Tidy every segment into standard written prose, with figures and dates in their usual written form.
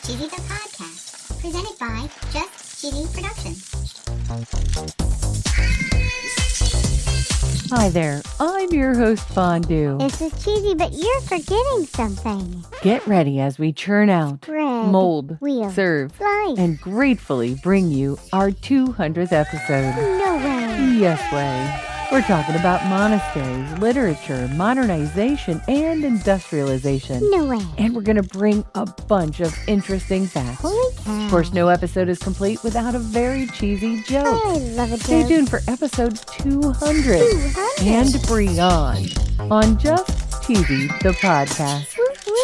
Cheesy the Podcast, presented by Just Cheesy Productions. Hi there, I'm your host Fondue. This is Cheesy, but you're forgetting something. Get ready as we churn out, Bread, mold, wheel, serve, slice. and gratefully bring you our 200th episode. No way. Yes way. We're talking about monasteries, literature, modernization, and industrialization. No way. And we're going to bring a bunch of interesting facts. Holy cow. Of course, no episode is complete without a very cheesy joke. I love a Stay joke. tuned for episode 200 and Brie-ond on Just Cheesy the Podcast. Woo, woo.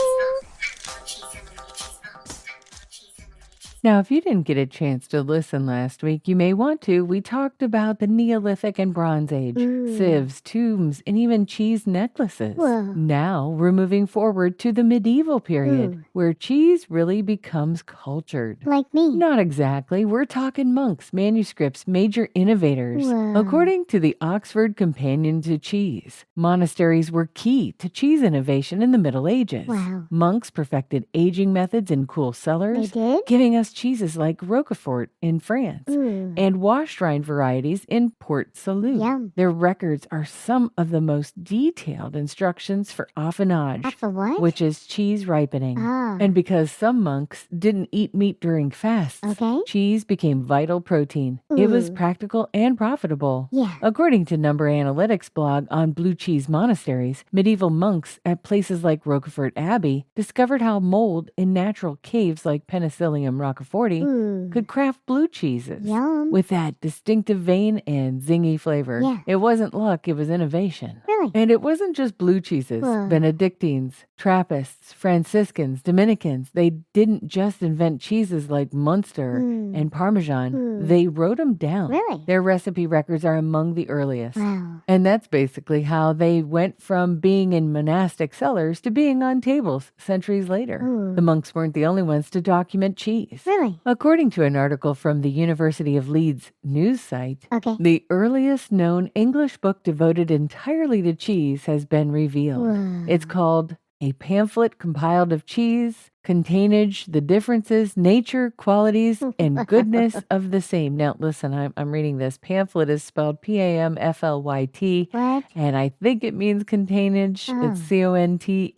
Now, if you didn't get a chance to listen last week, you may want to. We talked about the Neolithic and Bronze Age, sieves, tombs, and even cheese necklaces. Whoa. Now, we're moving forward to the medieval period, where cheese really becomes cultured. Like me. Not exactly. We're talking monks, manuscripts, major innovators. Whoa. According to the Oxford Companion to Cheese, monasteries were key to cheese innovation in the Middle Ages. Wow. Monks perfected aging methods in cool cellars, They did? giving us cheeses like Roquefort in France Ooh. and washed rind varieties in Port Salut. Yum. Their records are some of the most detailed instructions for affinage, For what? which is cheese ripening. Ah. And because some monks didn't eat meat during fasts, Okay. cheese became vital protein. It was Ooh. practical and profitable. Yeah. According to Number Analytics blog on blue cheese monasteries, medieval monks at places like Roquefort Abbey discovered how mold in natural caves like Penicillium roqueforti Ooh. could craft blue cheeses Yum. with that distinctive vein and zingy flavor. Yeah. It wasn't luck, it was innovation. Really? And it wasn't just blue cheeses. Whoa. Benedictines, Trappists, Franciscans, Dominicans, they didn't just invent cheeses like Munster and Parmesan. They wrote them down. Really? Their recipe records are among the earliest. Wow. And that's basically how they went from being in monastic cellars to being on tables centuries later. Ooh. The monks weren't the only ones to document cheese. Really? According to an article from the University of Leeds news site, Okay. the earliest known English book devoted entirely to cheese has been revealed. Whoa. It's called A Pamphlet Compiled of Cheese, Containage, the Differences, Nature, Qualities, and Goodness of the Same. Now, listen, I'm reading this. Pamphlet is spelled Pamphlyt, What? and I think it means containage. Oh. It's Contaynige.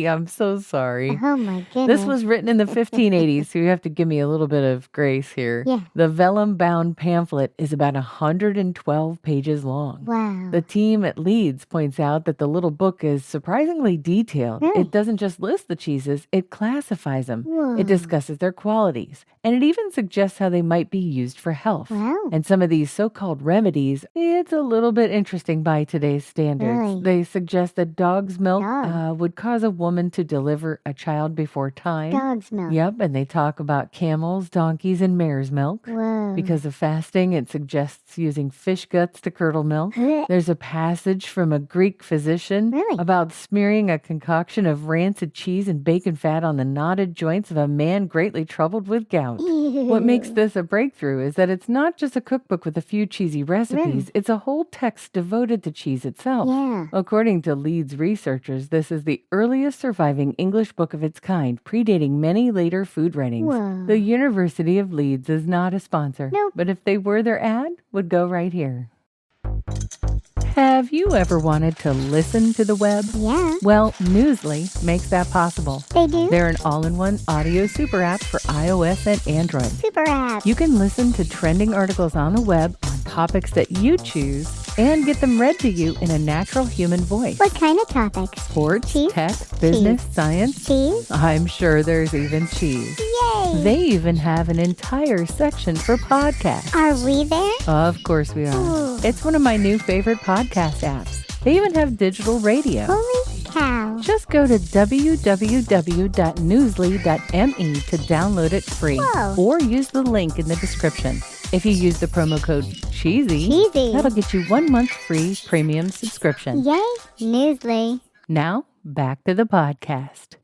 I'm so sorry. Oh my goodness. This was written in the 1580s, so you have to give me a little bit of grace here. Yeah. The vellum-bound pamphlet is about 112 pages long. Wow. The team at Leeds points out that the little book is surprisingly detailed. Really? It doesn't just list the cheeses, it classifies them. Whoa. It discusses their qualities, and it even suggests how they might be used for health. Wow. And some of these so-called remedies, it's a little bit interesting by today's standards. Really? They suggest that dog's milk Dog. would cause a woman to deliver a child before time. Dog's milk. Yep, and they talk about camels, donkeys, and mare's milk. Whoa. Because of fasting, it suggests using fish guts to curdle milk. There's a passage from a Greek physician Really? about smearing a concoction of rancid cheese and bacon fat on the knotted joints of a man greatly troubled with gout. What makes this a breakthrough is that it's not just a cookbook with a few cheesy recipes, Really? it's a whole text devoted to cheese itself. Yeah. According to Leeds researchers, this is the earliest surviving English book of its kind, predating many later food writings. Whoa. The University of Leeds is not a sponsor, Nope. but if they were, their ad would go right here. Have you ever wanted to listen to the web? Yeah. Well, Newsly makes that possible. They do? They're an all-in-one audio super app for iOS and Android. Super app. You can listen to trending articles on the web on topics that you choose and get them read to you in a natural human voice. What kind of topics? Sports, Cheese? tech, business, science. Cheese? I'm sure there's even cheese. Yay. They even have an entire section for podcasts. Are we there? Of course we are. Ooh. It's one of my new favorite podcast apps. They even have digital radio. Holy cow. Just go to www.newsly.me to download it free. Whoa. Or use the link in the description. If you use the promo code CHEESY, Cheesy. that'll get you 1 month free premium subscription. Yay. Newsly. Now, back to the podcast.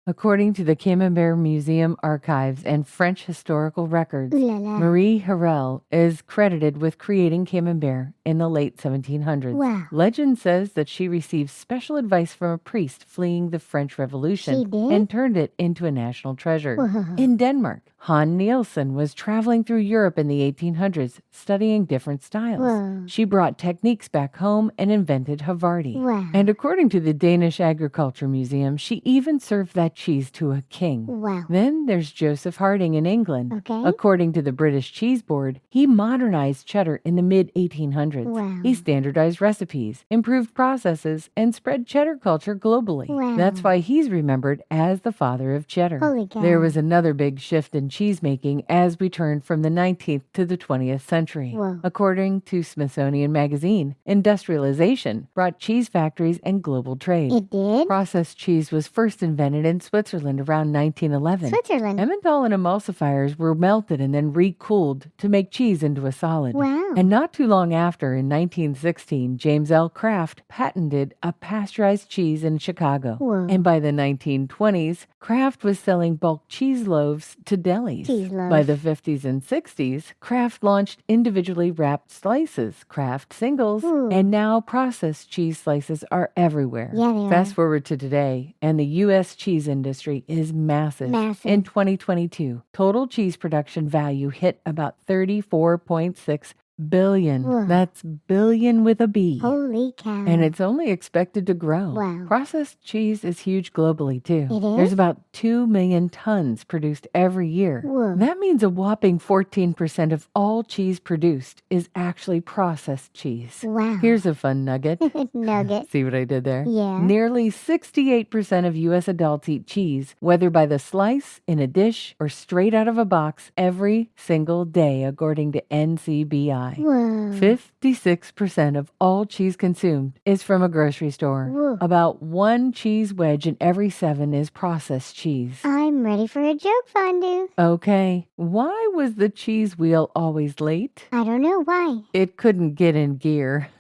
According to the Camembert Museum archives and French historical records, Ooh la la. Marie Harel is credited with creating Camembert in the late 1700s. Wow. Legend says that she received special advice from a priest fleeing the French Revolution She did? and turned it into a national treasure. Whoa. In Denmark, Han Nielsen was traveling through Europe in the 1800s, studying different styles. Whoa. She brought techniques back home and invented Havarti. Wow. And according to the Danish Agriculture Museum, she even served that cheese to a king. Wow. Then there's Joseph Harding in England. Okay. According to the British Cheese Board, he modernized cheddar in the mid-1800s. Wow. He standardized recipes, improved processes, and spread cheddar culture globally. Wow. That's why he's remembered as the father of cheddar. Holy cow. There was another big shift in cheesemaking as we turned from the 19th to the 20th century. Whoa. According to Smithsonian Magazine, industrialization brought cheese factories and global trade. It did? Processed cheese was first invented in Switzerland around 1911. Switzerland. Emmental and emulsifiers were melted and then recooled to make cheese into a solid. Wow. And not too long after, in 1916, James L. Kraft patented a pasteurized cheese in Chicago. Whoa. And by the 1920s, Kraft was selling bulk cheese loaves to delis. Cheese loaf. By the 50s and 60s, Kraft launched individually wrapped slices, Kraft singles, Ooh. and now processed cheese slices are everywhere. Yeah, they are. Fast forward to today, and the U.S. cheese industry is massive. Massive. In 2022, total cheese production value hit about $34.6 billion. Whoa. That's billion with a B. Holy cow. And it's only expected to grow. Wow. Processed cheese is huge globally, too. It is? There's about 2 million tons produced every year. Whoa. That means a whopping 14% of all cheese produced is actually processed cheese. Wow. Here's a fun nugget. Nugget. See what I did there? Yeah. Nearly 68% of U.S. adults eat cheese, whether by the slice, in a dish, or straight out of a box every single day, according to NCBI. Whoa. 56% of all cheese consumed is from a grocery store. Whoa. About 1 cheese wedge in every 7 is processed cheese. I'm ready for a joke, Fondue. Okay, why was the cheese wheel always late? I don't know why. It couldn't get in gear.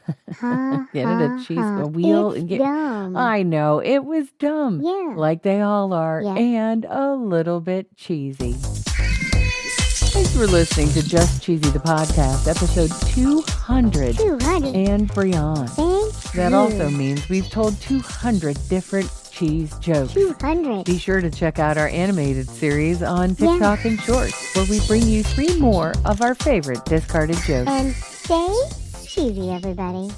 Ha, Get it? A cheese, a wheel. It's and get- dumb. I know, it was dumb. Yeah. Like they all are, Yeah. and a little bit cheesy. Thanks for listening to Just Cheesy the Podcast, episode 200. 200. And Brie-ond. Thank That you. also means we've told 200 different cheese jokes. 200. Be sure to check out our animated series on TikTok and Shorts, where we bring you 3 more of our favorite discarded jokes. And stay cheesy, everybody.